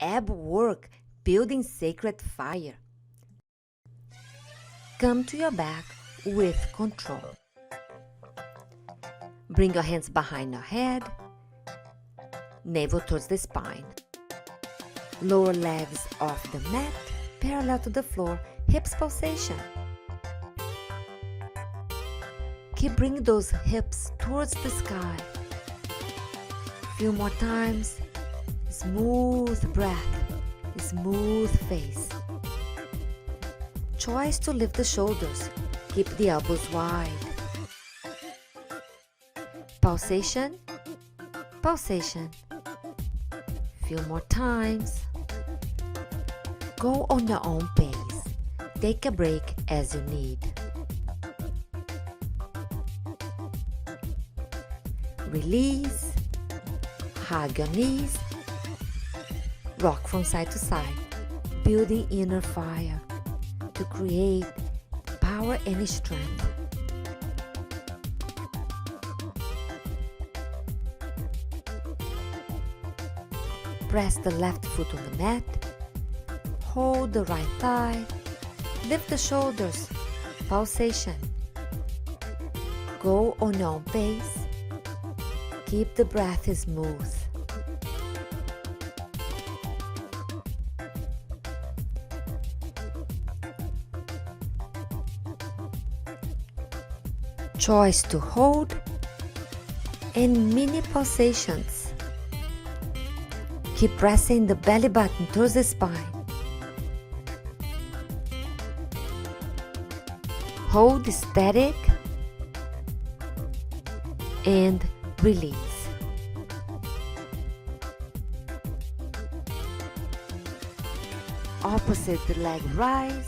ab work, building sacred fire. Come to your back with control. Bring your hands behind your head, navel towards the spine. Lower legs off the mat, parallel to the floor, hips pulsation. Keep bringing those hips towards the sky. Few more times. Smooth breath, smooth face. Choice to lift the shoulders. Keep the elbows wide. Pulsation, pulsation. Few more times. Go on your own pace. Take a break as you need. Release. Hug your knees. Rock from side to side, building inner fire to create power and strength. Press the left foot on the mat. Hold the right thigh. Lift the shoulders. Pulsation. Go on your own pace. Keep the breath smooth. Choice to hold and mini pulsations. Keep pressing the belly button towards the spine. Hold static and release. Opposite leg rise,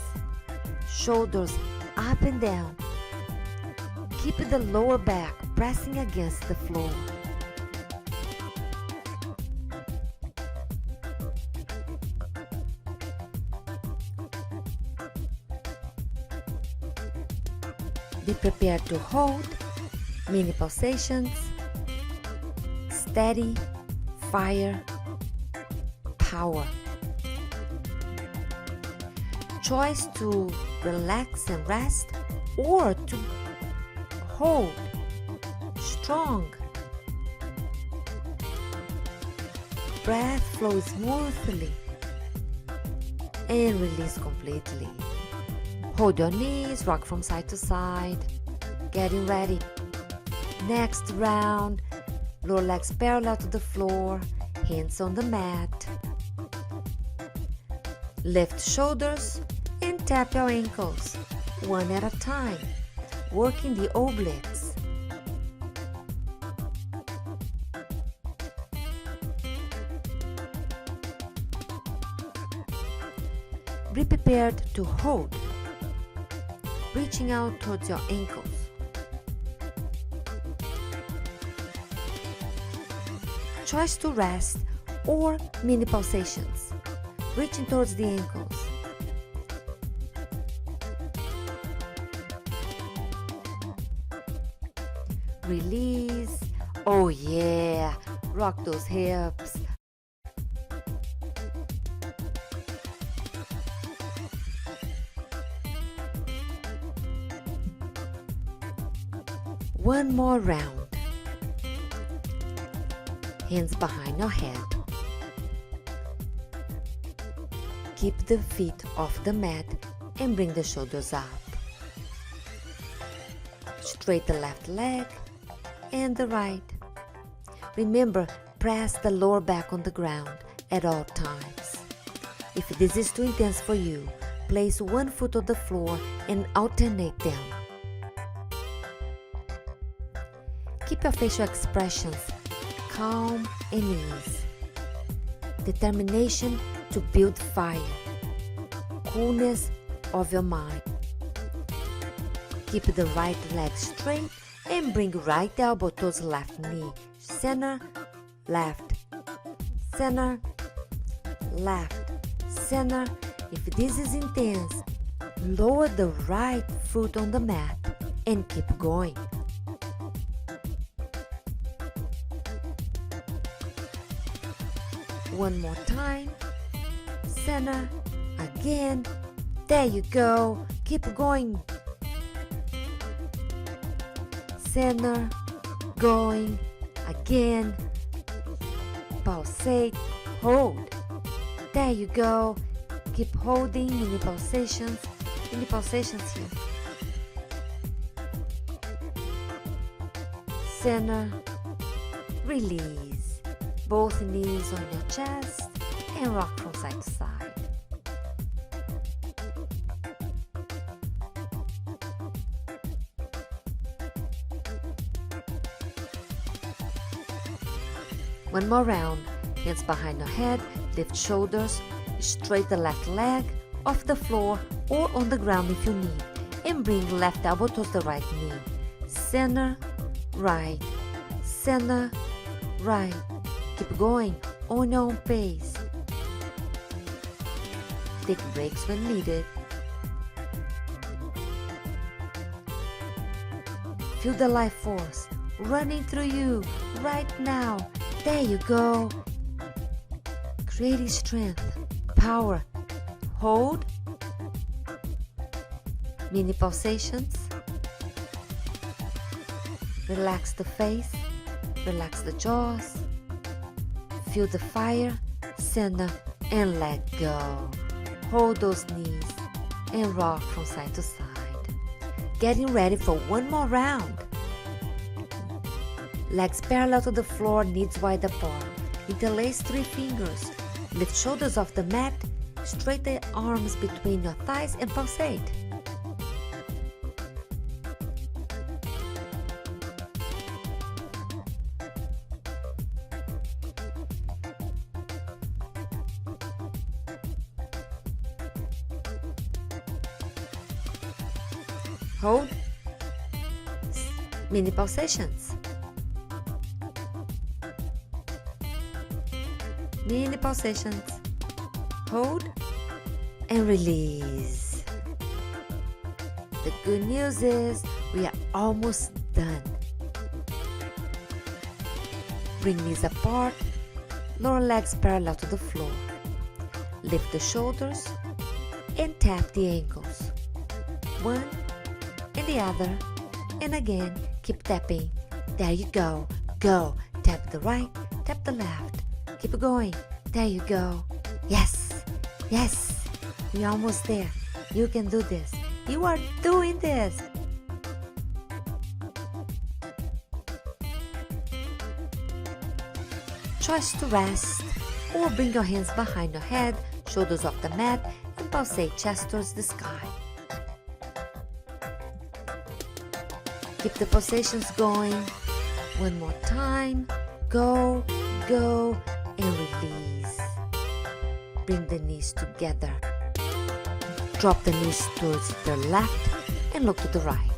shoulders up and down. Keep the lower back pressing against the floor. Be prepared to hold, mini pulsations, steady, fire, power. Choice to relax and rest or to hold, strong. Breath flows smoothly and release completely. Hold your knees, rock from side to side. Getting ready. Next round, lower legs parallel to the floor, hands on the mat. Lift shoulders and tap your ankles, one at a time, working the obliques. Be prepared to hold, reaching out towards your ankles. Choice to rest or mini pulsations, reaching towards the ankles. Release. Oh yeah, rock those hips. One more round. Hands behind your head. Keep the feet off the mat and bring the shoulders up. Straight the left leg and the right. Remember, press the lower back on the ground at all times. If this is too intense for you, place one foot on the floor and alternate them. Keep your facial expressions calm and ease. Determination to build fire. Coolness of your mind. Keep the right leg straight and bring right elbow towards left knee. Center, left, center, left, center. If this is intense, lower the right foot on the mat and keep going. One more time. center, again. There you go. Keep going. Center, going, again. Pulsate, hold. There you go. Keep holding, mini pulsations here. Center, release. Both knees on your chest and rock from side to side. One more round. Hands behind your head, lift shoulders, straight the left leg off the floor or on the ground if you need, and bring left elbow towards the right knee. Center, right, center, right. Keep going on your own pace. Take breaks when needed. Feel the life force running through you right now. There you go. Creating strength, power. Hold. Mini pulsations. Relax the face. Relax the jaws. Feel the fire. Center and let go. Hold those knees and rock from side to side. Getting ready for one more round. Legs parallel to the floor, knees wide apart. Interlace 3 fingers. Lift shoulders off the mat. Straighten the arms between your thighs and pulsate. Hold. Mini pulsations. Mini pulsations. Hold and release. The good news is we are almost done. Bring knees apart, lower legs parallel to the floor. Lift the shoulders and tap the ankles. One and the other, and again, keep tapping. There you go. Go. Tap the right, tap the left. Keep going. There you go. Yes. Yes. We're almost there. You can do this. You are doing this. Choice to rest or bring your hands behind your head, shoulders off the mat, and pulsate chest towards the sky. Keep the pulsations going. One more time. Go, go, and release. Bring the knees together. Drop the knees towards the left and look to the right.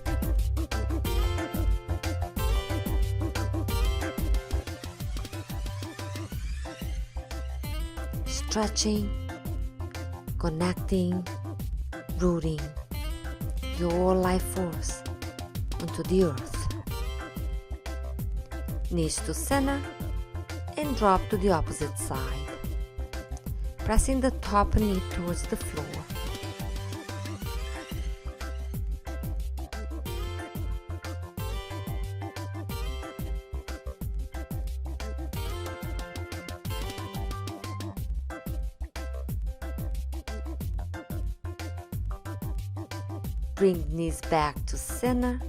Stretching, connecting, rooting your life force onto the earth. Knees to center and drop to the opposite side, pressing the top knee towards the floor. Bring knees back to center,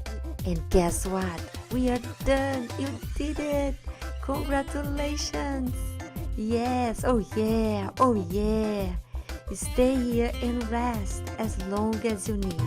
and guess what? We are done. You did it. Congratulations. Yes. Oh yeah. Oh yeah. Stay here and rest as long as you need.